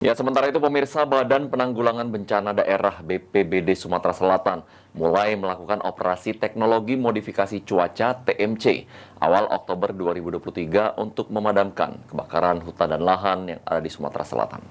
Ya, sementara itu pemirsa Badan Penanggulangan Bencana Daerah BPBD Sumatera Selatan mulai melakukan operasi teknologi modifikasi cuaca TMC awal Oktober 2023 untuk memadamkan kebakaran hutan dan lahan yang ada di Sumatera Selatan.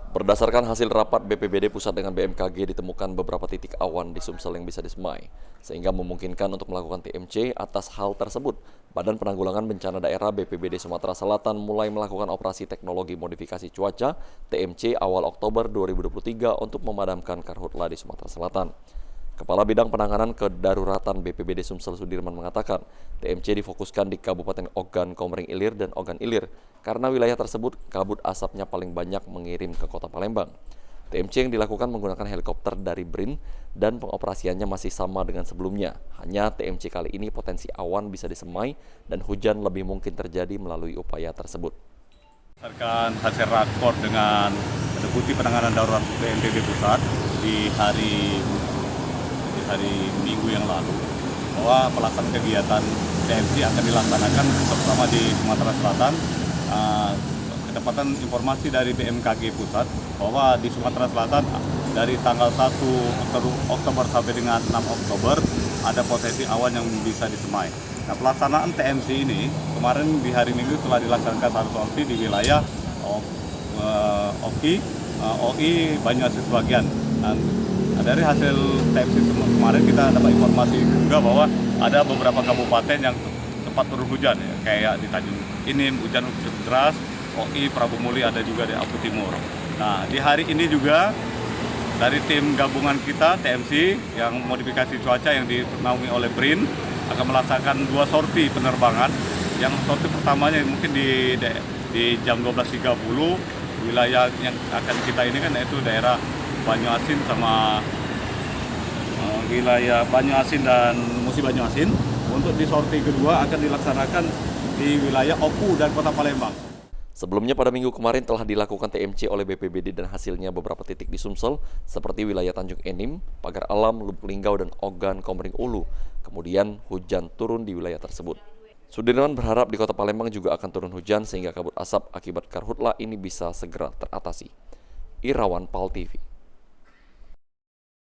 Berdasarkan hasil rapat BPBD Pusat dengan BMKG ditemukan beberapa titik awan di Sumsel yang bisa disemai, sehingga memungkinkan untuk melakukan TMC atas hal tersebut. Badan Penanggulangan Bencana Daerah BPBD Sumatera Selatan mulai melakukan operasi teknologi modifikasi cuaca TMC awal Oktober 2023 untuk memadamkan karhutla di Sumatera Selatan. Kepala Bidang Penanganan Kedaruratan BPBD Sumsel Sudirman mengatakan, TMC difokuskan di Kabupaten Ogan, Komering Ilir, dan Ogan Ilir, karena wilayah tersebut kabut asapnya paling banyak mengirim ke kota Palembang. TMC yang dilakukan menggunakan helikopter dari BRIN dan pengoperasiannya masih sama dengan sebelumnya. Hanya TMC kali ini potensi awan bisa disemai dan hujan lebih mungkin terjadi melalui upaya tersebut. Berdasarkan hasil rakor dengan Deputi Penanganan Darurat BNPB Pusat di hari Minggu yang lalu, bahwa pelaksanaan kegiatan TMC akan dilaksanakan terutama di Sumatera Selatan. Kedapatan informasi dari BMKG Pusat bahwa di Sumatera Selatan dari tanggal 1 Oktober sampai dengan 6 Oktober ada potensi awan yang bisa disemai. Nah, pelaksanaan TMC ini kemarin di hari Minggu telah dilaksanakan satu sorti di wilayah OI Banyuasin sebagian. Dan dari hasil TMC kemarin kita dapat informasi juga bahwa ada beberapa kabupaten yang tempat turun hujan, ya, kayak di Tanjung Inim hujan cukup deras, OI Prabu Muli ada juga di Apu Timur. Nah, di hari ini juga dari tim gabungan kita TMC yang modifikasi cuaca yang dinaungi oleh BRIN akan melaksanakan 2 sorti penerbangan. Yang sorti pertamanya mungkin di jam 12.30 wilayah yang akan kita ini kan yaitu daerah Banyuasin sama wilayah Banyuasin dan Musi Banyuasin. Untuk di sorti kedua akan dilaksanakan di wilayah Oku dan Kota Palembang. Sebelumnya pada minggu kemarin telah dilakukan TMC oleh BPBD dan hasilnya beberapa titik di Sumsel seperti wilayah Tanjung Enim, Pagar Alam, Lubuk Linggau, dan Ogan Komering Ulu. Kemudian hujan turun di wilayah tersebut. Sudirman berharap di Kota Palembang juga akan turun hujan sehingga kabut asap akibat karhutla ini bisa segera teratasi. Irawan PAL TV.